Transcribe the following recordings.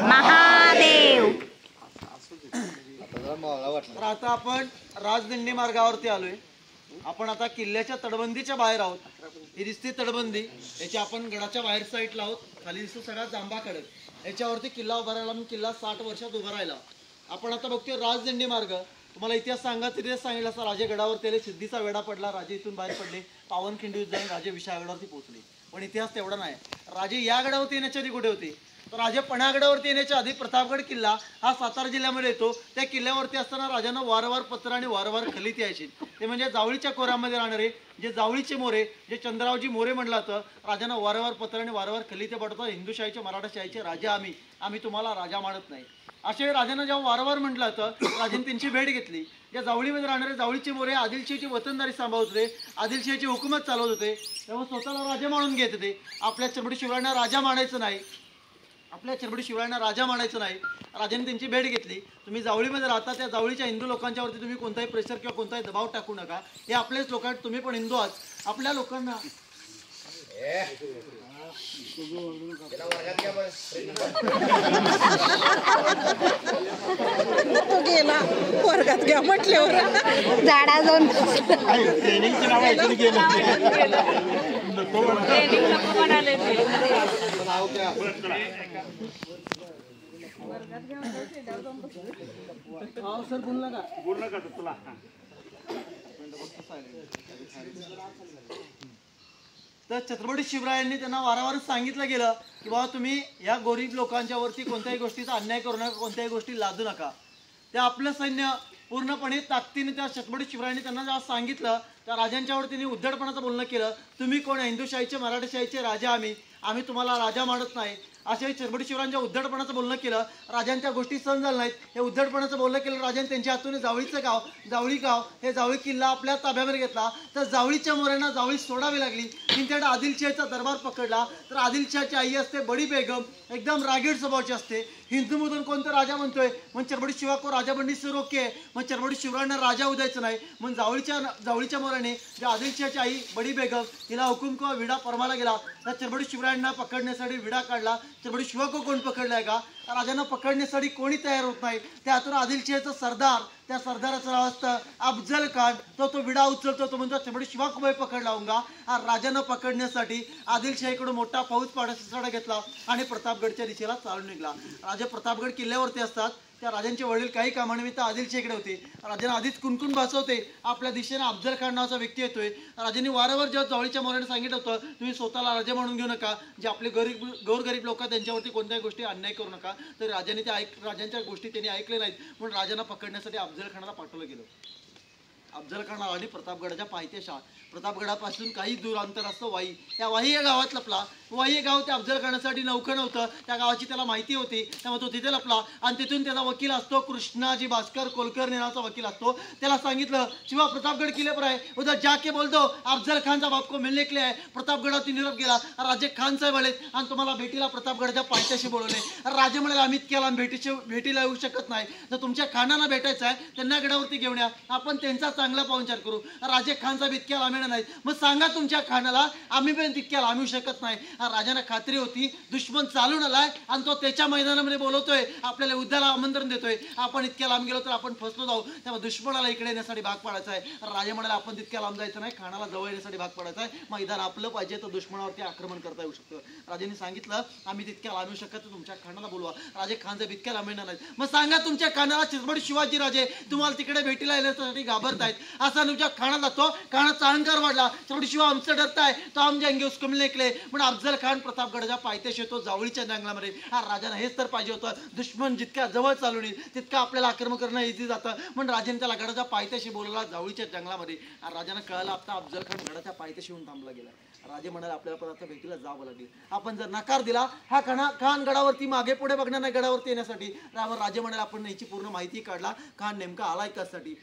महादेव. तर आता आपण राजदिंडी मार्गावरती आलोय. आपण आता किल्ल्याच्या तटबंदीच्या बाहेर आहोत. ही दिसते तटबंदी, याची आपण गडाच्या बाहेर साईडला आहोत. खाली दिसतो सगळा जांभा खडक, याच्यावरती किल्ला उभा राहिला. मग किल्ला 60 वर्षात उभा राहिला. आपण आता बघतोय राजदिंडी मार्ग. तुम्हाला इतिहास सांगितलं असं राजे गडावरती आले, सिद्धीचा वेढा पडला, राजे इथून बाहेर पडले, पावनखिंडी जाऊन राजे विशाळगडावरती पोहोचले. पण इतिहास तेवढा नाही. राजे या गडावरती येण्याच्या आधी कुठे होते? तर राजे पन्हागडावरती येण्याच्या आधी प्रतापगड किल्ला हा सातारा जिल्ह्यामध्ये येतो. त्या किल्ल्यावरती असताना राजांना वारंवार पत्र आणि वारंवार खलीत यायचे. ते म्हणजे जावळीच्या खोऱ्यामध्ये राहणारे जे जावळीचे मोरे, जे चंद्ररावजी मोरे म्हणलं जातं, राजांना वारंवार पत्र आणि वारंवार खलीते पाठवतात. हिंदुशाहीचे मराठाशाहीचे राजे आम्ही तुम्हाला राजा मानत नाही. असे राजांना जेव्हा वारंवार म्हटलं जातं, राजांनी त्यांची भेट घेतली. या जावळीमध्ये राहणारे जावळीचे मोरे आदिलशाहीची वतनदारी सांभाळत होते, आदिलशाहीची हुकूमत चालवत होते. तेव्हा स्वतःला राजा मानून घेत होते. आपल्या छत्रपती शिवरायांना राजा मानायचं नाही, आपल्या छत्रपती शिवरायांना राजा मानायचं नाही. राजांनी त्यांची भेट घेतली. तुम्ही जावळीमध्ये राहता, त्या जावळीच्या हिंदू लोकांच्यावरती तुम्ही कोणताही प्रेशर किंवा कोणताही दबाव टाकू नका. हे आपलेच लोक आहेत, तुम्ही पण हिंदू आहात. आपल्या लोकांना गेला वर्गात घ्या म्हटल्यावर झाडा जाऊन तर छत्रपती शिवरायांनी त्यांना वारंवार सांगितलं गेलं की बाबा तुम्ही या गरीब लोकांच्या वरती कोणत्याही गोष्टीचा अन्याय करू नका, कोणत्याही गोष्टी लादू नका. ते आपलं सैन्य पूर्णपणे ताकदीने त्या छत्रपती शिवरायांनी त्यांना जेव्हा सांगितलं, त्या राजांच्यावर त्यांनी उद्धटपणाचं बोलणं केलं. तुम्ही कोण? हिंदुशाहीचे मराठीशाहीचे राजा आम्ही तुम्हाला राजा मानत नाही. असे छत्रपती शिवरायांच्या उद्धटपणाचं बोलणं केलं. राजांच्या गोष्टी सहन झाल्या नाहीत. हे उद्धटपणाचं बोलणं केलं. राजांनी त्यांच्या हातून जावळी गाव हे जावळी किल्ला आपल्या ताब्यामध्ये घेतला. तर जावळीच्या मोऱ्यांना जावळी सोडावी लागली. त्यांच्याकडे आदिलशाहीचा दरबार पकडला. तर आदिलशाहची आई असते बडी बेगम, एकदम रागीट स्वभावाची असते. हिंदूमधून कोणतं राजा म्हणतोय, मग छत्रपती शिवा को राजा बननी से रोके, मग छत्रपती शिवरायांना राजा उद्यायचं नाही. मग जावळीच्या मोऱ्याने जे आदिलशाहची आई बडी बेगम हिला हुकूम किंवा विडा फरमाला गेला. त्या छत्रपती शिवरायांना पकडण्यासाठी विडा काढला. छत्रपती शिवा को कोण पकडलाय का? राजांना पकडण्यासाठी कोणी तयार होत नाही. त्यातून आदिलशाहीचा सरदार, त्या सरदाराचं नाव असतं अफजल खान, तो विडा उचलतो. तो म्हणतो छत्रपती शिवा को मैं पकड लावूंगा. राजांना पकडण्यासाठी आदिलशाहीकडून मोठा फौज पाठवण्याचा घेतला आणि प्रतापगडच्या दिशेला चालून निघाला. राजा प्रतापगड किल्ल्यावरती असतात. त्या राजांचे वडील काही कामानिमित्त आदिलशाहीकडे होते. राजांना आधीच कुणकुण भासवते. आपल्या दिशेने अफजल खान नावाचा व्यक्ती येतोय. राजांनी वारंवार जेव्हा जावळीच्या मोऱ्याने सांगितलं होतं तुम्ही स्वतःला राजा म्हणून घेऊ नका, जे आपले गोरगरीब लोक त्यांच्यावरती कोणत्याही गोष्टी अन्याय करू नका. तर राजांनी राजांच्या गोष्टी त्यांनी ऐकले नाहीत. म्हणून राजांना पकडण्यासाठी अफजल खानाला पाठवलं गेलं. अफजल खान आणि प्रतापगडाच्या पायथ्याशा, प्रतापगडापासून काही दूर अंतर असतं वाई. त्या वाई या गावात लपला. वाई हे गाव त्या अफजल खानासाठी नौखं नव्हतं. त्या गावाची त्याला माहिती होती. त्यामुळे तो तिथे लपला. आणि तिथून त्याचा वकील असतो कृष्णाजी भास्कर कोलकर नावाचा वकील असतो. त्याला सांगितलं शिवा प्रतापगड किले पर आहे, उधर जाके बोल दो अफजल खानचा बाप को मिलने के लिए आहे. प्रतापगडावरती निरोप गेला. राजे खान साहेब आले आणि तुम्हाला भेटीला प्रतापगडाच्या पायथ्याशी बोलवले. राजे म्हणाले आम्ही इतक्याला भेटीला येऊ शकत नाही. तर तुमच्या खानाला भेटायचं आहे, त्यांना गडावरती घेऊन या, आपण त्यांचा चांगला पाहुणचार करू. राजे खान साहेब इतक्या लांब नाही. मग सांगा तुमच्या खानाला, आम्ही पण तितक्या लांबू शकत नाही. राजांना खात्री होती दुश्मन चालून आलाय आणि तो त्याच्या मैदानामध्ये बोलवतोय, आपल्याला युद्धाला आमंत्रण देतोय. आपण इतक्या लांब गेलो तर आपण फसलो जाऊ. त्यामुळे दुश्मनाला इकडे येण्यासाठी भाग पाडायचा आहे. राजा म्हणाले आपण तितक्या लांब जायचं नाही, खानाला जवळ येण्यासाठी भाग पाडायचा आहे. मैदान आपलं पाहिजे तर दुश्मनावरती आक्रमण करता येऊ शकतं. राजांनी सांगितलं आम्ही तितक्या लांबू शकत तर तुमच्या खानाला बोलवा. राजे खान साहेब इतक्या लांब येणार नाहीत. मग सांगा तुमच्या खानाला छत्रपती शिवाजी राजे तुम्हाला तिकडे भेटीला येण्यासाठी घाबरतायत. असा तुमच्या खानाला तो खानाचा अहंकार वाढला. छत्रपती शिवा आमचं डरताय तो आम जाएंगे उसको मिलने के लिए. पण अफजल खान प्रतापगडाच्या पायथ्याशी येतो जावळीच्या जंगलामध्ये. राजांना हेच तर पाहिजे होतं. दुश्मन जितक्या जवळ चालून येईल तितकं आपल्याला आक्रमण करणं इझी जातं. पण राजाने त्याला गडाच्या पायथ्याशी बोलवला जावळीच्या जंगलामध्ये. राजांना कळलं आता अफजल खान गडाच्या पायथ्याशी येऊन थांबला गेला. राजे म्हणाले आपल्याला पण आता भेटीला जावं लागेल. आपण जर नकार दिला हा खान गडावरती मागे पुढे बघणार नाही गडावरती येण्यासाठी. राजे म्हणाले आपण याची पूर्ण माहिती काढला खान नेमका आलाय कशासाठी.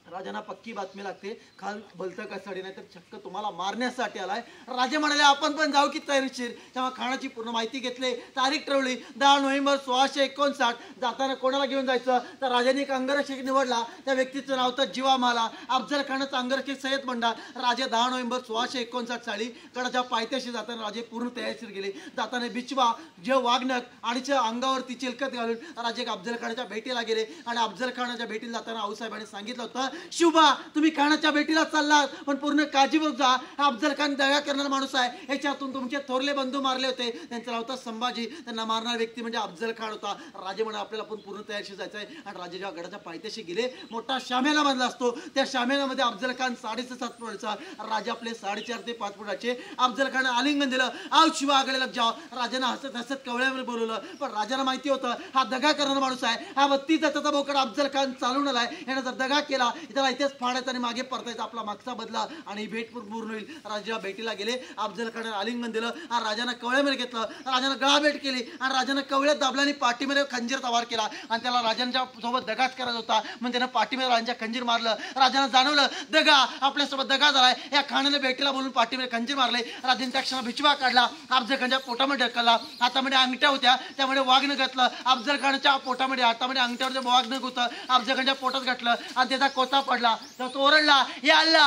राजांना पक्की बातमी लागते, खाल भलतं कसाडी नाही तर चक्क तुम्हाला मारण्यासाठी आलाय. राजे म्हणाले आपण पण जाऊ की तयारीशीर. तेव्हा खानाची पूर्ण माहिती घेतली, तारीख ठरवली. 10 नोव्हेंबर 1659. जाताना कोणाला घेऊन जायचं तर राजांनी एक अंगरक्षक निवडला. त्या व्यक्तीचं नाव तर जीवामाला. अफजल खानाचा अंगरक्षक सय्यद बंडा. राजे 10 नोव्हेंबर 1659 साली गडाच्या पायथ्याशी जाताना राजे पूर्ण तयारीशीर गेले. जाताना बिचवा जे वाघनक आणि अंगावरती चिलकत घालून राजे अफजल खानाच्या भेटीला गेले. आणि अफजल खानाच्या भेटीला जाताना आऊसाहेबांनी सांगितलं होतं, शिवबा तुम्ही खानाच्या भेटीला चाललात पण पूर्ण काळजीपूर्वक जा. अफजल खान दगा करणारा माणूस आहे. याच्यातून तुमचे थोरले बंधू मारले होते, त्यांचं नाव होतं संभाजी. त्यांना मारणारा व्यक्ती म्हणजे अफजल खान होता. राजे म्हणे आपल्याला पण पूर्ण तयारीशी जायचं आहे. आणि राजे जेव्हा गडाच्या पायथ्याशी गेले, मोठा शामेला बांधला असतो. त्या शामेलामध्ये अफजल खान 7.5 फुटाचा, राजे आपले 4.5 ते 5 फुटाचे. अफजल खान आलिंगन दिलं. आव शिवा आगळे लग जाओ. राजांना हसत हसत कवळ्यामध्ये बोलवलं. पण राजाला माहिती होतं हा दगा करणारा माणूस आहे. हा 32 जाताचा बोकड अफजल खान चालून आलाय. यानं जर दगा केला त्याला इथेच फाडायचं आणि मागे परतायचा, आपला मागचा बदला आणि भेट पूर्ण होईल. राजा भेटीला गेले. अफजल खान आलिंगन दिलं आणि राजांना कवळ्यामध्ये घेतलं. राजानं गळा भेट केली आणि राजानं कवळ्यात दाबल्याने पाठीमध्ये खंजीर तवार केला. आणि त्याला राजांच्या सोबत दगाच करायचा होता म्हणून त्यानं पाठीमध्ये राजांच्या खंजीर मारलं. राजांना जाणवलं दगा आपल्यासोबत दगा झालाय. या खानाने भेटीला बोलून पाठीमध्ये खंजीर मारले. राजांनी त्या क्षणाला भिचवा काढला. अफजल खानच्या पोटामध्ये ढकलला. हातामध्ये अंगठ्या होत्या, त्यामुळे वाघनं घातलं. अफजल खानच्या पोटामध्ये हातामध्ये अंगठ्यावर वाघनं होतं. अफजल खानच्या पोटात घातलं आणि त्याचा कोता पडला. तर तो ओरडला, या अल्ला.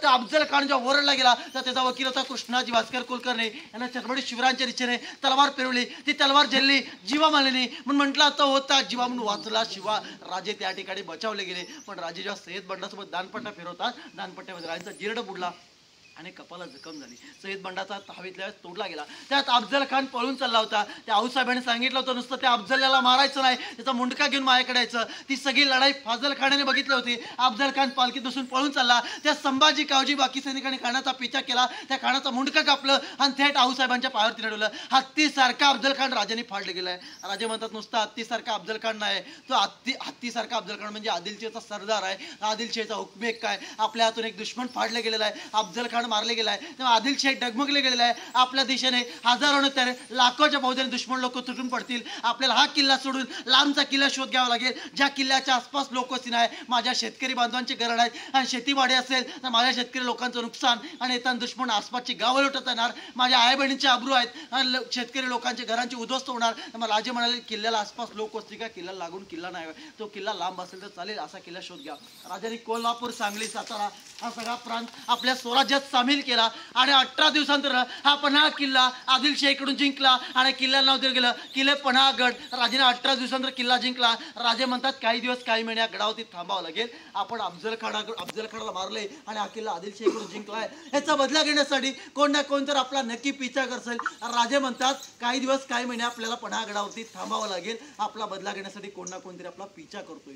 अफजल खान जेव्हा ओरडला गेला तर त्याचा वकील होता कृष्णाजी भास्कर कुलकर्णी. यांना छत्रपती शिवरायांच्या दिशेने तलवार पेरवली. ती तलवार जल्ली जीवा मारली म्हणून म्हटलं आता होता जीवा म्हणून वाचला शिवा. राजे त्या ठिकाणी बचावले गेले. पण राजे जेव्हा सय्यद बंडासोबत दानपट्टा फिरवतात, दानपट्ट्यामध्ये राजांचा जिरड बुडला आणि कपाला जखम झाली. सय्यद बंडाचा हवेतल्या तोडला गेला. त्यात अफजल खान पळून चालला होता. त्या आऊसाहेबांनी सांगितलं होतं नुसतं त्या अफजलला मारायचं नाही, त्याचा मुंडका घेऊन माझ्याकडे यायचं. ती सगळी लढाई फाजल खानाने बघितली होती. अफजल खान पालखीत बसून पळून चालला. त्या संभाजी कावजी बाकी सैनिकांनी खानाचा पिछा केला. त्या खानाचा मुंडका कापलं आणि थेट आऊसाहेबांच्या पायावरती लढवलं. हत्तीसारखा अफजल खान राजाने फाडले गेलाय. राजे म्हणतात नुसता हत्तीसारखा अफजल खान नाही, तो हत्तीसारखा अफजल खान म्हणजे आदिलशेचा सरदार आहे. आदिलशेचा हुकमेक काय, आपल्या हातून एक दुश्मन फाडले गेलेला आहे. अफजल खान मारले गेलाय, तेव्हा आदिलशाही डगमगले गेलेला आहे. आपल्या दिशेने हजारोने तर लाखोच्या फौजाने दुश्मन लोक तुटून पडतील. आपल्याला हा किल्ला सोडून लांबचा किल्ला शोध घ्यावा लागेल, ज्या किल्ल्याच्या आसपास लोक नाही. माझ्या शेतकरी बांधवांचे घरड आहेत आणि शेतीवाडी असेल तर माझ्या शेतकरी लोकांचं नुकसान आणि येताना दुश्मन आसपासची गावं लुटत येणार. माझ्या आई बहिणीचे अब्रू आहेत आणि शेतकरी लोकांचे घरांची उद्ध्वस्त होणार. मग राजे म्हणाले किल्ल्याला आसपास लोक असतील का, किल्ला लागून किल्ला नाही, तो किल्ला लांब असेल तर चालेल, असा किल्ला शोध घ्या. राजांनी कोल्हापूर, सांगली, सातारा हा सगळा प्रांत आपल्या स्वराज्यात सामील केला. आणि 18 दिवसांतर हा पन्हाळा किल्ला आदिलशाहीकडून जिंकला आणि किल्ल्याला नाव दिलं गेलं किल्ले पन्हाळगड. राजाने 18 दिवसांतर किल्ला जिंकला. राजे म्हणतात काही दिवस काही महिने या गडावरती थांबावं लागेल. आपण अफजल खानाला मारले आणि हा किल्ला आदिलशाहीकडून जिंकलाय. याचा बदला घेण्यासाठी कोण ना कोण तर आपला नक्की पिछा करसेल. राजे म्हणतात काही दिवस काही महिने आपल्याला पन्हाळगडावरती थांबावं लागेल. आपला बदला घेण्यासाठी कोण ना कोणतरी आपला पिछा करतोय.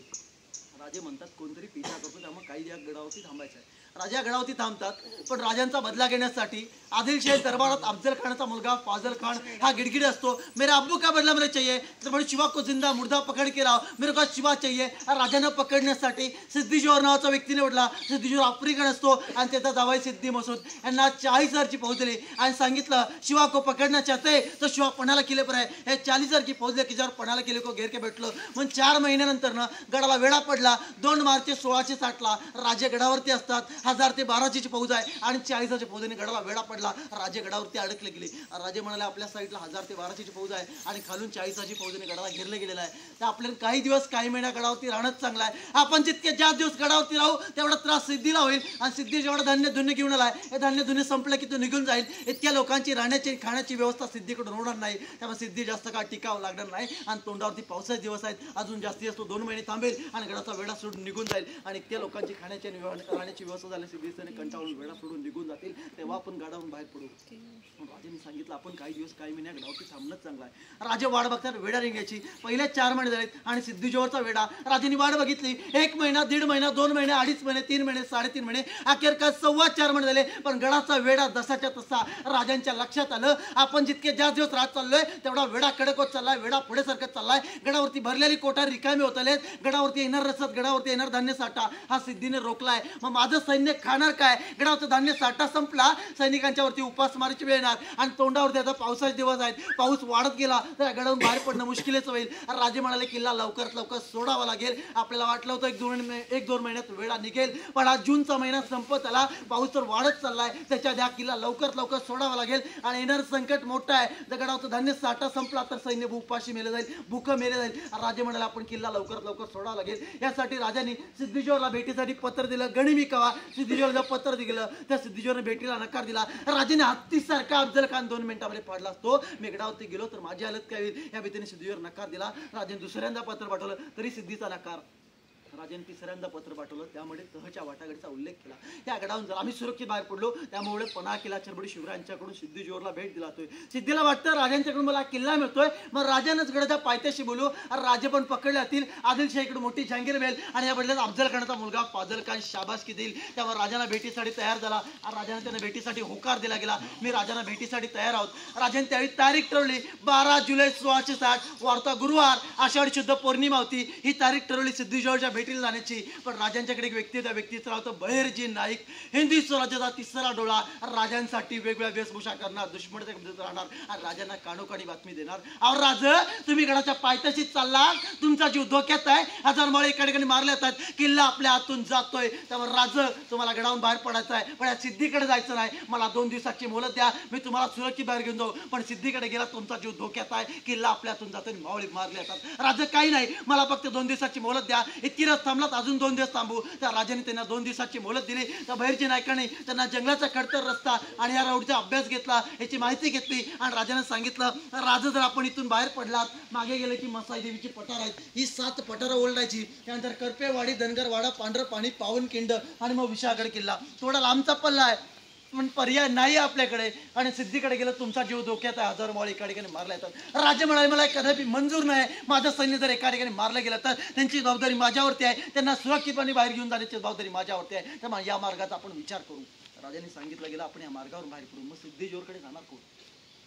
राजे म्हणतात कोणतरी पिछा करतो, त्यामुळे काही या गडावरती थांबायचं आहे. राजा गडावरती थांबतात. पण राजांचा बदला घेण्यासाठी आदिलशाही दरबारात अफजल खानाचा मुलगा फाजल खान हा गिडगिड असतो. मेरा अब्बू का बदला मला चाहिए, तर म्हणजे शिवा को जिंदा मुर्दा पकड के लाओ, मेरे को शिवा चाहिए. राजांना पकडण्यासाठी सिद्दीजोहर नावाचा व्यक्ती निवडला. सिद्दीजोहर आफ्रिकन असतो आणि त्याचा जावई सिद्दी मसूद यांना 40,000ची फौज दिली आणि सांगितलं शिवा को पकडना चाहते तो शिवा पन्हाळा किल्ले पर आहे. हे 40,000 फौज दिली की ज्यावर पन्हाळा किल्ले को घेर के भेटलं. मग 4 महिन्यानंतर गडाला वेढा पडला. 2 मार्च 1660 राजे गडावरती असतात. 1000 ते 1200ची फौज आहे आणि 40,000च्या फौजेने गडाला वेढा पडला. राजे गडावरती अडकले गेले. राजे म्हणाले आपल्या साईडला 1000 ते 1200ची फौज आहे आणि खालून 40,000ची फौजेने गडाला घेरले गेलेला आहे. तर आपल्याला काही दिवस काही महिन्या गडावरती राहणंच चांगलं आहे. आपण जितके ज्या दिवस गडावरती राहू तेवढा त्रास सिद्धीला होईल. आणि सिद्धी जेवढं धान्य धुन्य घेऊन आलाय, हे धान्य धुन्य संपलं की तो निघून जाईल. इतक्या लोकांची राहण्याची खाण्याची व्यवस्था सिद्धीकडून होणार नाही. त्यामुळे सिद्धी जास्त काळ टिकावं लागणार नाही. आणि तोंडावरती पावसाचे दिवस आहेत, अजून जास्तीत जास्त 2 महिने थांबेल आणि गडाचा वेढा सोडून निघून जाईल. आणि इतक्या लोकांची खाण्याची आणि राहण्याची व्यवस्था झाली सिद्धीने कंटाळून वेळा सोडून निघून जातील, तेव्हा आपण गडावरून बाहेर पडू. राजांनी सांगितलं आपण काही दिवस काही महिन्या गडावरती थांबणंच चांगलं आहे. राजे वाट बघतात वेढा रिंगायची. पहिले 4 महिने झालेत आणि सिद्धीजोहरचा वेढा राजांनी वाट बघितली. 1 महिना, 1.5 महिना, 2 महिने, 2.5 महिने, 3 महिने, 3.5 महिने, अखेर का 4.25 महिने झाले. पण गडाचा वेढा जसाच्या तसा राजांच्या लक्षात आलं. आपण जितके ज्या दिवस राहत चाललोय तेवढा वेढा कडक होत चाललाय, वेढा पुढे सरकत चाललाय. गडावरती भरलेली कोठार रिकामी होत आलेत. गडावरती येणार रसद, गडावरती येणार धान्य साठा हा सिद्धीने रोखलाय. मग माझं सैन्य सैन्य खाणार काय? गडावरचं धान्य साठा संपला, सैनिकांच्या वरती उपासमारीची वेळ येणार आणि तोंडावरती आता पावसाचे दिवस आहेत. पाऊस वाढत गेला तर गडावरून बाहेर पडणं मुश्किलच होईल. राजे म्हणाले किल्ला लवकरात लवकर सोडावा लागेल. आपल्याला वाटलं होतं एक दोन महिन्यात वेळा निघेल, पण आज जूनचा महिना संपत आला, पाऊस तर वाढत चाललाय. त्याच्या आधी हा किल्ला लवकरात लवकर सोडावा लागेल आणि येणार संकट मोठं आहे. जर गडावरचं धान्य साठा संपला तर सैन्य उपाशी मेले जाईल, भूक मेले जाईल. राजे म्हणाले आपण किल्ला लवकरात लवकर सोडावा लागेल. यासाठी राजांनी सिद्धेश्वरला भेटीसाठी पत्र दिलं. गणिमी कवा सिद्धेश्वरला पत्र दिलं, त्या सिद्धेश्वरने भेटीला नकार दिला. राजाने हत्तीसारखा अफजल खान 2 मिनिटांमध्ये पडला असतो. मी गडावरती गेलो तर माझी हालत काय होईल या भीतीने सिद्धेश्वर नकार दिला. राजाने दुसऱ्यांदा पत्र पाठवलं तरी सिद्धीचा नकार. राजाने तिसऱ्यांदा पत्र पाठवलं, त्यामुळे तहच्या वाटाघाटीचा उल्लेख केला. या गडावरून जर आम्ही सुरक्षित बाहेर पडलो, त्यामुळे पन्हा किल्ला छत्रपती शिवरायांच्याकडून सिद्धेश्वरला भेट दिला. सिद्धीला वाटतं राजांच्याकडून मला किल्ला मिळतोय, मग राजानंच गडाच्या पायथ्याशी बोलू. राजे पण पकडले जातील, आदिलशाहीकडे मोठी जहांगीर मिळेल आणि या बदल्यात अफजल खानाचा मुलगा फाजल खान शाबासकी देईल. त्यावर राजांना भेटीसाठी तयार झाला. राजाने त्यांना भेटीसाठी होकार दिला गेला. मी राजांना भेटीसाठी तयार आहोत. राजाने त्यावेळी तारीख ठरवली 12 जुलै 1660, वार्ता गुरुवार, आषाढी शुद्ध पौर्णिमा होती. ही तारीख ठरवली सिद्धेश्वरच्या भेटीला जाण्याची. पण राजांच्याकडे एक व्यक्ती, त्या व्यक्तीचं नाव होतं बहिरजी नाईक. हिंदवी स्वराज्याचा तिसरा डोळा. राजांसाठी वेगवेगळ्या वेशभूषा करणार, दुश्मनाच्या गमतीत राहणार आणि राजांना कानोकानी बातमी देणार. अहो राज, तुम्ही गडाच्या पायथ्याशी चालला, तुमचा जीव धोक्यात आहे, हजार माळे एका ठिकाणी मारले जातात, किल्ला आपल्या हातून जातोय. त्यामुळे राज, तुम्हाला गडावरून बाहेर पडायचं आहे, पण या सिद्धीकडे जायचं नाही. मला 2 दिवसाची मोहलत द्या, मी तुम्हाला सुरक्षित बाहेर घेऊन जाऊ. पण सिद्धीकडे गेला तुमचा जीव धोक्यात आहे, किल्ला आपल्या हातून जातोय, मावळे मारले जातात. राज, काही नाही, मला फक्त 2 दिवसाची मोहलत द्या. इतकी थांबलात, अजून 2 दिवस थांबू. त्या राजाने त्यांना 2 दिवसाची मोहलत दिली. त्या बहिरजी नायकाने त्यांना जंगलाचा खडतर रस्ता आणि या रोडचा अभ्यास घेतला, याची माहिती घेतली आणि राजाने सांगितलं, राजा जर आपण इथून बाहेर पडलात, मागे गेले की मसाई देवीची पठार आहेत, ही 7 पठारं ओलडायची. त्यानंतर करपेवाडी, धनगरवाडा, पांढरं पाणी, पावनखिंड आणि मग विशाळगड किल्ला. थोडा लांबचा पल्ला आहे, पण पर्याय नाही आपल्याकडे. आणि सिद्धीकडे गेलं, तुमचा जीव धोक्यात आहे, हजार माळे एका ठिकाणी मारल्या जातात. राजा म्हणाले मला कदापि मंजूर नाही. माझं सैन्य जर एका ठिकाणी मारलं गेलं तर त्यांची जबाबदारी माझ्यावरती आहे, त्यांना सुरक्षितपणे बाहेर घेऊन जाण्याची जबाबदारी माझ्यावरती आहे. त्यामुळे या मार्गाचा आपण विचार करू. राजाने सांगितलं गेलं आपण या मार्गावर बाहेर पडू. मग सिद्धेश्वरकडे जाणार कोण?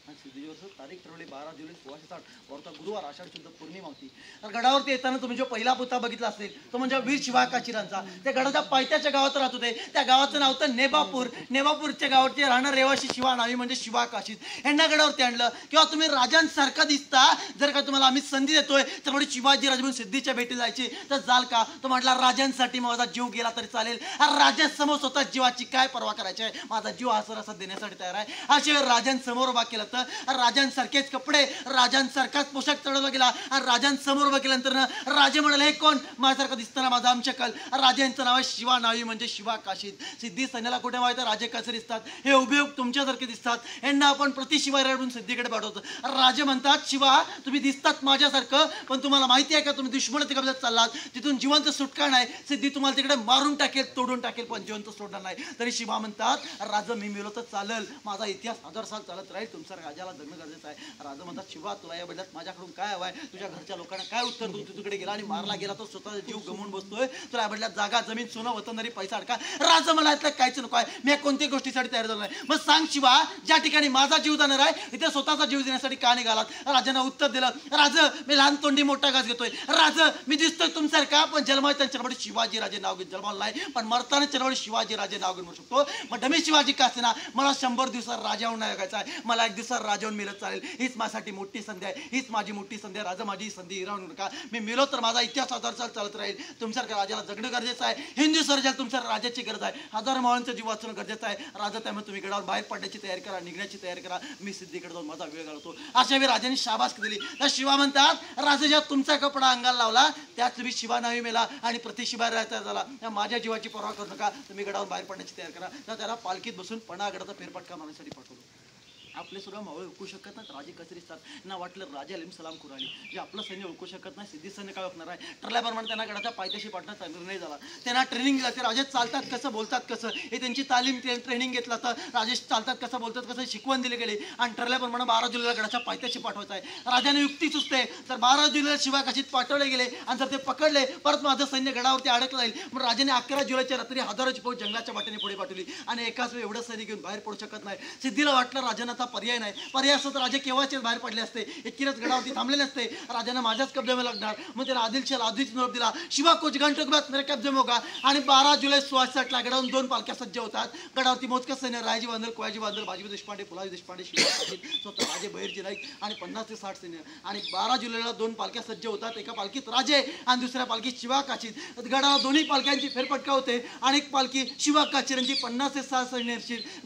आणि सिद्धेश्वरचं तारीख ठरवली 12 जुलै 1660, वार्ता गुरुवार, आषाढी शुद्ध पौर्णिमा होती. गडावरती येताना तुम्ही जो पहिला पुतळा बघितला असेल तो म्हणजे वीर शिवा काशीरांचा. त्या गडाच्या पायथ्याच्या गावात राहत होते. त्या गावाचं नाव होतं नेबापूर. नेबापूरच्या गावाचे राहणार रहिवासी शिवा नावी म्हणजे शिवा काशीद. यांना गडावरती आणलं किंवा तुम्ही राजांसारखा दिसता, जर का तुम्हाला आम्ही संधी देतोय त्यामुळे शिवाजी राजे म्हणून सिद्धीच्या भेटी जायची तर जाल का? तो म्हटला राजांसाठी माझा जीव गेला तरी चालेल. राजांसमोर स्वतः जीवाची काय पर्वा करायची आहे, माझा जीव हा सरसा देण्यासाठी तयार आहे. अशा वेळी राजांसमोर उभा केला तर राजांसारखेच कपडे, राजांसारखाच पोशाख चढवला गेला. आणि राजांसमोर उभा केल्यानंतर राजे म्हणाले, हे कोण? माझ्यासारखं दिसताना माझा आमच्याकल. राजांचं नाव आहे शिवा नावी म्हणजे शिवा काशीद. सिद्धी सैन्याला कुठे माहिती राजे कसे दिसतात? हे उभे तुमच्यासारखे दिसतात, यांना आपण प्रतिशिवाय सिद्धीकडे पाठवतो. राजे म्हणतात, शिवा तुम्ही दिसतात माझ्यासारखं, पण तुम्हाला माहिती आहे का तुम्ही दुश्मनाच्या कब्जात चाललात, तिथून जिवंत सुटका नाही. सिद्धी तुम्हाला तिकडे मारून टाकेल, तोडून टाकेल, पण जिवंत सोडणार नाही. तरी शिवा म्हणतात, राजा मी मेलो तर चालेल, माझा इतिहास 1000 साल चालत राहील, तुमच्या राजाला जगणं गरजेचं आहे. राजा म्हणतात, शिवा तुला या बदल्यात माझ्याकडून काय हवंय? तुझ्या घरच्या लोकांना काय उत्तर देऊन तू तिकडे गेला आणि मारला गेला, तो स्वतःचा जीव गमवून बसतोय, तुला या बदल्यात जागा, जमीन, सोनं, वतनदारी, पैसा अडका? राजा मला यातलं काहीच नको आहे, मी कोणत्याही गोष्टीसाठी तयार झालो नाही. मग सांग शिवा, ज्या ठिकाणी माझा जीव जाणार आहे इथे स्वतःचा जीव देण्यासाठी का निघालात? राजाने उत्तर दिलं, राज मी लहान तोंडी मोठा घास घेतोय. राज मी दिसतोय तुमच्यासारखा, पण जन्मात त्यांच्याकडे शिवाजी राजे नाव घेऊन जन्माला नाही, पण मरताना त्यांच्याकडे शिवाजी राजे नाव घेऊन मरू शकतो. मग डमी शिवाजी का असेना, मला 100 दिवसात राजाहून नाही जगायचं आहे, मला 1 दिवसात राजाहून मिळत चालेल. हीच माझ्यासाठी मोठी संधी आहे, हीच माझी मोठी संधी आहे. राजा माझी संधी हिरावू नका. मी मिलो तर माझा इतिहास 1000 साल चालत राहील. तुमच्यासारख्या राजाला जगणं गरजेचं आहे. हिंदू स्वराज्याला तुमच्या राजाची गरज आहे. 1000 मावळांचा जीव वाचणं गरजेचं आहे. राजा त्यामुळे तुम्ही गडावर बाहेर पडण्याची तयारी करा, निघण्याची तयारी करा. मी सिद्धीकडे जाऊन माझा वेळ घालवतो. अशा वेळी राजाने शाबासकी दिली. तर शिवा म्हणतात, राजा जेव्हा तुमचा कपडा अंगाला लावला त्यात तुम्ही शिवा नावी मेला आणि प्रतिशिवाय राहायचा झाला. माझ्या जीवाची पर्वा करू नका, तुम्ही गडावर बाहेर पडण्याची तयारी करा. तर त्याला पालखीत बसून पन्हा गडाचा फेरफटका मारण्यासाठी पाठवलं. आपले सुद्धा मावळे ओळखू शकत नाहीत, राजे कसे दिसतात ना. वाटलं राजे अलीम सलाम कुराली जे आपलं सैन्य ओळखू शकत नाही, सिद्धी सैन्य काय ओळखणार आहे? ठरल्याप्रमाणे त्यांना गडाच्या पायथ्याशी पाठवण्याचा निर्णय झाला. त्यांना ट्रेनिंग दिला, ते राजे चालतात कसं, बोलतात कसं, हे त्यांची तालीम ट्रेनिंग घेतला. तर राजेश चालतात कसं, बोलतात कसं शिकवण दिली गेली आणि ठरल्याप्रमाणे 12 जुलैला गडाच्या पायथ्याशी पाठवायचं आहे. राजाने युक्ती सुचते, तर 12 जुलैला शिवा काशीत पाठवले गेले आणि जर ते पकडले परत माझं सैन्य गडावरती अडकलं जाईल. मग राजाने 11 जुलैच्या रात्री हजारोची फौज जंगलाच्या वाटेने पुढे पाठवली आणि एकाच वेळी एवढं सैनिक घेऊन बाहेर पडू शकत नाही. सिद्धीला वाटलं राजांना आता पर्याय नाही. पर्याय असतो तर राजे केव्हाचे बाहेर पडले असते, एकीरच गडावरती थांबले नसते. राजांना माझ्याच कब्जामध्ये लागणार. मग त्याला आदिलशाह आधीच निरोप दिला, शिवा कुछ घंटों के बाद मेरे कब्जे में होगा. आणि 12 जुलै 1660 ला गडावरून 2 पालख्या सज्ज होतात. गडावरती मोजकं सैन्य, रायजी बांधल, कोयाजी बांधल, बाजीबी देशपांडे, फुलाजी देशपांडे, शिवा स्वतः राजे बहिर्जी नाईक आणि 50 ते 60 सैन्य. आणि 12 जुलैला 2 पालख्या सज्ज होतात. एका पालखीत राजे आणि दुसऱ्या पालखीत शिवा काशीद. गडावर दोन्ही पालख्यांची फेरफटका होते आणि एक पालखी शिवा काशीद यांची 50 ते 60 सैन्य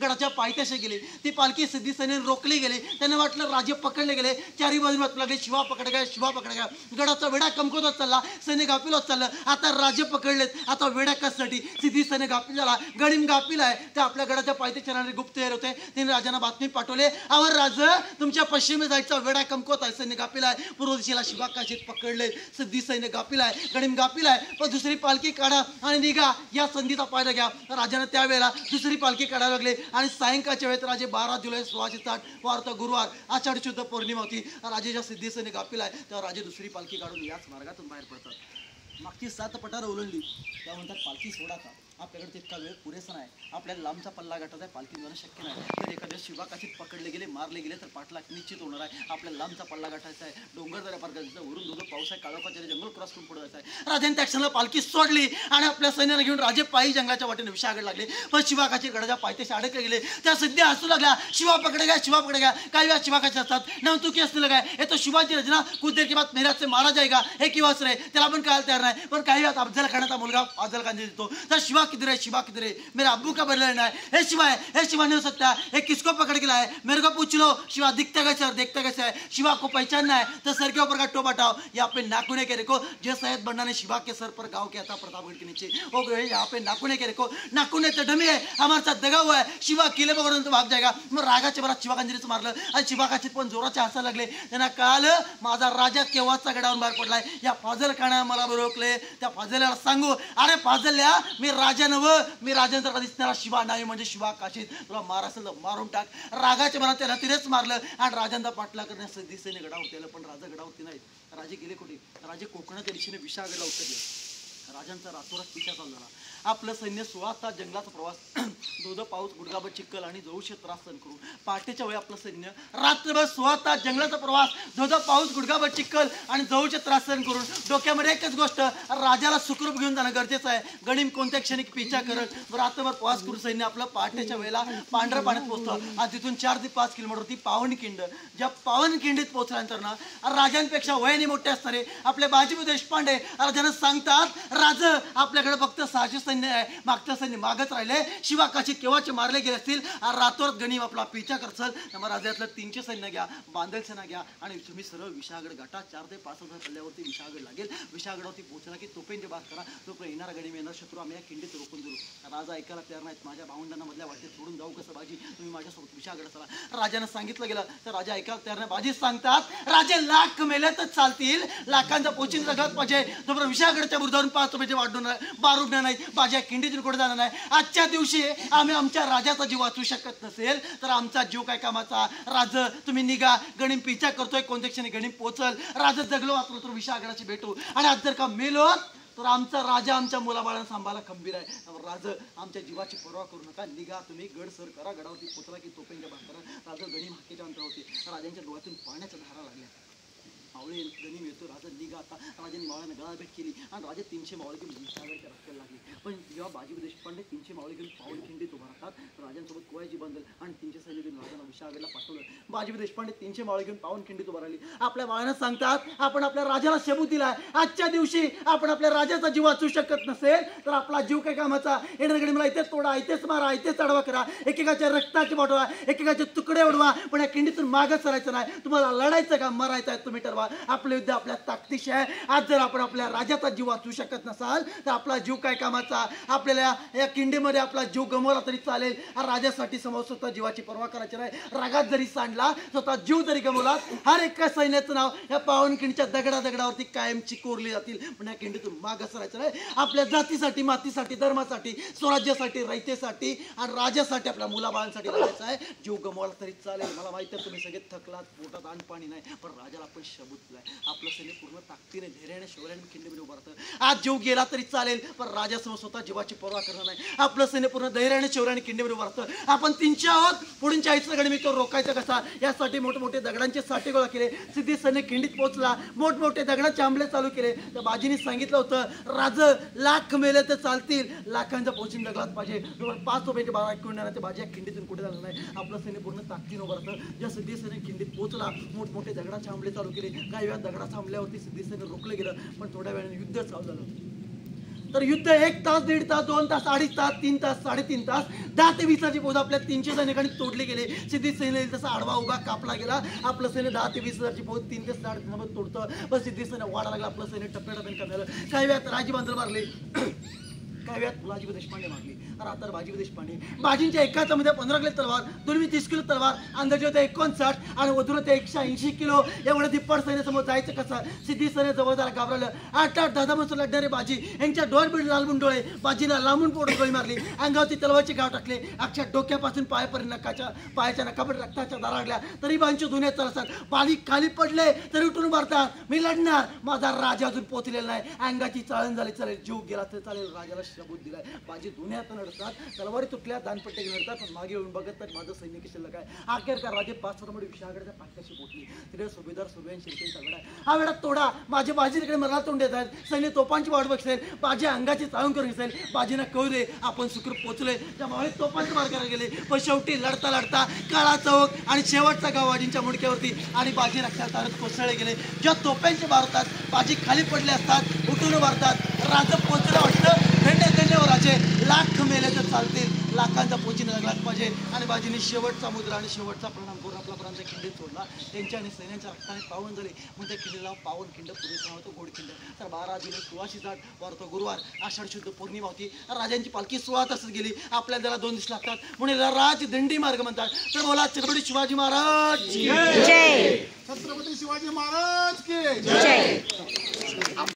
गडाच्या पायथ्याशी गेली. ती पालखी सिद्धी सैन्याने रोखली गेली. त्यांना वाटलं राजे पकडले गेले. चारी बाजूला लागले, शिवा पकड गया, शिवा पकड गया. गडाचा वेढा कमकुवत होत चालला, सैन्य गाफील होत चाललं. आता राजे पकडलेत, आता वेढा कशासाठी? सिद्धी सैन्य गाफील झाला, गडीम गाफील आहे. ते आपल्या गडाच्या पायथ्याशी येणारे गुप्तहेर होते. त्यांनी राजांना बातमी पाठवले, अवर राज, तुमच्या पश्चिमे जायचा वेढा कमकुवत आहे, सैन्य गाफील आहे. पूर्व दिशेला शिवा काशीद पकडले, सिद्धी सैन्य गाफील आहे, गडीम गाफील आहे. पण दुसरी पालखी काढा आणि निघा, या संधीचा फायदा घ्या. राजाने त्यावेळेला दुसरी पालखी काढायला लागले. आणि सायंकाळच्या वेळेत राजे 12 जुलै 1660 वार तर गुरुवार, आषाढ शुद्ध पौर्णिमा होती. राजेच्या सिद्धी सैन्य गाफील आहे, तेव्हा राजे दुसरी पालखी काढून याच मार्गातून बाहेर पडतात. मागची 7 पठार ओलांडली, त्या म्हणतात पालखी सोडा का? आपल्याकडे तितका वेळ पुरेसा नाही, आपल्याला लांबचा पल्ला गाठायचा आहे, पालखी जाणं शक्य नाही. तर एखाद्या शिवा काशीत पकडले गेले, मारले गेले तर पाठलाग निश्चित होणार आहे. आपल्याला लांबचा पल्ला गाठायचा आहे, डोंगर दऱ्या पार करायचं, वरून धोधो पाऊस आहे, काळोखाच्या जंगल क्रॉस करून पुढे जायचं आहे. राजांनी त्या क्षणाला पालखी सोडली आणि आपल्या सैन्याला घेऊन राजे पायी जंगलाच्या वाटेने विशाळगड लागले. पण शिवा काशीद गडाच्या पायथ्याशी अडकले गेले. त्या सध्या हसू लागल्या, शिवा पकडे गया, शिवा पकडे गया. काही वेळा शिवा काशीद असतात, नवतुकी असलेलं काय, हे तो शिवाजी रचना कुछ देर के बाद मेरा से मारा जाएगा, हे किंवा रे, त्याला पण कळायला तयार नाही. पण काही वेळात अफजल खानाचा मुलगा अफजल खान देतो, तर शिवा किधर है, शिवा किधर है, मेरे अब्बू का बदला लेना है, हे शिवा है, हे शिवा नहीं हो सकता, हे किसको पकड़ के लाया है, मेरे को पूछ लो, शिवा दिखता कैसे और देखता कैसे है, शिवा को पहचानना है तो सर के ऊपर का टोप हटाओ. यहाँ पे नाखूने के देखो, जो सैयद बन्ना ने शिवा के सर पर गाँव किया था प्रतापगढ़ के नीचे, वो यहाँ पे नाखूने के देखो, नाखूने तो डमी है, हमारे साथ दगा हुआ है, शिवा किले पकडून तो भाग जाएगा. मग रागाच्या भरात शिवा कांजरीचं मारलं आणि शिवा काशीद पण जोराचे हसायला लागले. त्यांना कळालं माझा राजा केव्हाचा गडावरून बाहेर पडलाय. या फाजल खाना मला रोखले. त्या फाजल्याला सांगू, अरे फाजल्या, मी राजा नव, मी राजांचा दिसणारा शिवा नाही, म्हणजे शिवा काशीद, तुला मार असेल तर मारून टाक. रागाच्या भरात त्याला तिरेच मारलं आणि राजांचा पाठला करण्यास दिसेने गडावरती आलं. पण राजा गडावरती नाही. राजे गेले कुठे? राजे कोकणाच्या दिशेने विशाळगडला उतरले. राजांचा रातोरात पिछा चालू झाला. आपलं सैन्य 16 तास जंगलाचा प्रवास, धोधो पाऊस, गुडघाभर चिखल आणि जवळचे त्रास सहन करून पहाटेच्या वेळी आपलं सैन्य रात्रभर 16 तास जंगलाचा प्रवास, धोधो पाऊस, गुडघाभर चिखल आणि जवळचे त्रास सहन करून डोक्यामध्ये एकच गोष्ट, राजाला सुखरूप घेऊन जाणं गरजेचं आहे. गणिम कोणत्या क्षणी पिछा करत रात्रभर प्रवास करून सैन्य आपलं पहाटेच्या वेळेला पांढऱ्या पाण्यात पोहोचतं. आणि तिथून 4 ते 5 किलोमीटरवरती पावनखिंड, ज्या पावनखिंडीत पोहोचल्यानंतर ना राजांपेक्षा वयाने मोठे असणारे आपले बाजीबी देशपांडे राजांना सांगतात, राज आपल्याकडे फक्त 600 सैन्य आहे, मागचं सैन्य मागच राहिले, शिवा काशीद केव्हाचे मारले गेले असतील, रातोरात गणिम आपला पिछा करसल, त्यामुळे राजातलं 300 सैन्य घ्या, बांधल सेना घ्या आणि तुम्ही सरळ विशाळगड गाठा. 4 ते 5 हजार पल्ल्यावरती विशाळगड लागेल. विशाळगडावरती पोहोचला की तोपेंचे बात करा, तोपर्यंत येणारा गणिम, येणार शत्रू आम्ही या खिंडीत रोखून देऊ. राजा ऐकायला तयार नाहीत. माझ्या भावंडांना मधल्या वाटेत सोडून जाऊ कसं बाजी, तुम्ही माझ्यासोबत विशाळगड चला. राजाने सांगितलं गेलं तर राजा ऐकायला तयार नाही. बाजी सांगतात, राजे लाख मेले तर चालतील, लाखांचा पोचिंग जगत पाहिजे, तोपर्यंत विशाळगडच्या बुरुजावरून 5 रुपयाचे बारूडणार नाही, बाजी खिंडीतून कुठे जाणार नाही. आजच्या दिवशी आम्ही आमच्या राजाचा जीव वाचू शकत नसेल तर आमचा जीव काय कामाचा. राज तुम्ही निघा, गणिम पिछा करतोय, कोणत्या क्षणी गणिम पोचल. राजा जगलो वाचलो तर विशाळगडाची भेटू, आणि आज जर का मेलो तर आमचा राजा आमच्या मुलाबाळांना सांभाळा खंबीर आहे. राज आमच्या जीवाची पर्वा करू नका, निघा तुम्ही, गड सर करा. गडावरती पोचला की तोपेंच्या बात करा. राजा गणिम हाकेच्या अंतरावरती. राजांच्या डोळ्यातून पाण्याच्या धारा लागल्या. मावळे गणिम येतो, राजा निघा. आता राजांनी मावळ्याने गळाभेट केली आणि राजा 300 मावळे घेऊन विशाळगडच्या रस्त्याला लागले. पण जेव्हा बाजीबी देशपांडे 300 मावळे घेऊन पावनखिंडीत उभा राहतात, राजांसोबत कोयाजी बांधल आणि 300 सैन्य घेऊन राजांना विशाळगडला पाठवलं. बाजीबी देशपांडे 300 मावळे घेऊन पावनखिंडीत उभा राहिली. आपल्या मावळ्यांना सांगतात, आपण आपल्या राजाला शबूत दिलाय, आजच्या दिवशी आपण आपल्या राजाचा जीव वाचू शकत नसेल तर आपला जीव काय कामाचा. येणार गणिमला इथेच तोडा, इथेच मारा, इथेच अडवा करा, एकेकाच्या रक्ताचे वाढवा, एकेकाचे तुकडे उडवा, पण या खिंडीतून मागच सरायचं नाही. तुम्हाला लढायचं का मरायचं आहे तुम्ही ठरवा. आपलं युद्ध आपल्या ताकदीशी आहे. आज जर आपण आपल्या राजाचा जीव वाचू शकत नसाल तर आपला जीव काय कामाचा. आपल्याला या किंडीमध्ये आपला जीव गमवला तरी चालेल, राजासाठी समोर स्वतः जीवाची पर्वा करायची नाही. रागात जरी सांडला, स्वतः जीव जरी गमवला, हर एका सैन्याचं नाव या पावनखिंडीच्या दगडावरती कायमची कोरली जातील. पण या किंडीतून माग सरायचं नाही. आपल्या जातीसाठी, मातीसाठी, धर्मासाठी, स्वराज्यासाठी, रयतेसाठी आणि राजासाठी, आपल्या मुलाबाळांसाठी लढायचं आहे. जीव गमवला तरी चालेल. मला माहिती आहे तुम्ही सगळे थकलात, पोटात अन्न पाणी नाही, पण राजाला आपण शब्द शबूत दिलाय. आपलं सैन्य पूर्ण ताकदीने धैर्याने शौर्याने खिंडीमध्ये उभं राहतं. आज जीव गेला तरी चालेल पण राजासमोर स्वतः जीवाची पर्वा करणार नाही. आपलं सैन्य पूर्ण धैर्याने शौर्याने खिंडीमध्ये उभं राहतं. आपण 300 आहोत. पुढील 40 गडी तो रोखायचा कसा यासाठी मोठमोठे दगडांचे साठे गोळा केले. सिद्धी सैन्य खिंडीत पोहोचला. मोठमोठे दगडाचे आंबले चालू केले. त्या बाजीने सांगितलं होतं राज लाख मेले तर चालतील लाखांचा पोचिन दगडात पाहिजे. 5 रुपयाचे 12 किंवा ते बाजी खिंडीतून कुठे झालं नाही. आपलं सैन्य पूर्ण ताकदीने उभं राहतं. ज्या सिद्धी सैन्य खिंडीत पोहोचला मोठमोठे दगडाचे आंबले चालू केले. काही वेळा दगडाच्या आंबल्यावरती सिद्धी सैन्य रोखलं गेलं पण थोड्या वेळाने युद्ध चालू झालं. तर युद्ध 1 तास 1.5 तास 2 तास 2.5 तास 3 तास 3.5 तास 10 ते 20 फौज आपल्या 300 सैनिकांनी तोडले गेले. सिद्धी सैन्य तसा आडवा उगा कापला गेला. आपलं सैन्य 10 ते 20 फौज 3 ते 3.5 तोडतं. पण सिद्धी सैन्य वाढा लागला. आपलं सैन्य टप्प्याटप्प्याने कमी झालं. काही वेळात राजी बांधल मारले. काही वेळात फुलाजी देशपांडे मारली. आता बाजी देशपांडे बाजींच्या एका हातामध्ये 15 किलो तलवार 230 किलो तलवार अंदाजे होते 59 आणि वधून होते 180 किलो. एवढं दिप्पड सैन्यासमोर जायचं कसं. सिद्धी सैन्य जवळदार घाबरलं. 8-8 10 लढणारे बाजी यांच्या डोळ बिड लालबून डोळे बाजीला लांबून पोट गोळी मारली. अंगावरती तलवारचे घाव टाकले. अक्षर डोक्यापासून पायापर्यंत पायाच्या नकापर्यंत रक्ताच्या दारा लागल्या. तरी बांची दुनिया चालतात. बाजी खाली पडले तरी उठून मारतात. मी लढणार. माझा राजा अजून पोचलेला नाही. अंगाची चाळण झाली चालेल जीव गेला तर चालेल. राजाला शबूत दिलाय. बाजी दुनियात लढतात. तलवारी तुटल्या दानपट्टे लढतात पण मागे येऊन बघत तर माझं सैनिक शिल्लक आहे. अखेरकार राजे 5 मध्ये विषयाकडे पाठ्याशी पोहोचली. तिथे सुभेदार सुर्वेन शिर्केंचा लढा हा वेळा तोडा. माझे बाजी तिकडे मला तोंड देत आहेत. सैन्य तोफांची वाट बघसेल. बाजी अंगाची चाळून करून घेसेल. बाजीना कळले आपण सुखरूप पोहोचले. त्यामुळे तोफांचे मार करायला गेले पण शेवटी लढता लढता काळा चौक आणि शेवटचा गाव बाजींच्या मुडक्यावरती आणि बाजी रक्तात तारत कोसळले गेले. जेव्हा तोफ्यांचे मार होतात बाजी खाली पडले असतात उठून मारतात. राजा पोचलं वाटतं राजे लाख मेले तर चालतील लाखांचा पोचीन लागलाच पाहिजे. आणि बाजीने शेवटचा मुद्रा आणि शेवटचा प्रणाम करून आपला प्रांत खिंडीत सोडला. त्यांच्या आणि सैन्याच्या रक्ताने पावन झाले. मग त्या खिंडीला पावन खिंड पूर्वीचं नाव होतं गोडखिंड. तर 12 जुलै 1660 वार तो गुरुवार आषाढ शुद्ध पौर्णिमा होती. राजांची पालखी 16 तासात गेली. आपल्या त्याला 2 दिवस लागतात म्हणून राज दिंडी मार्ग म्हणतात. तर बोला छत्रपती शिवाजी महाराज जय. छत्रपती शिवाजी महाराज की जय.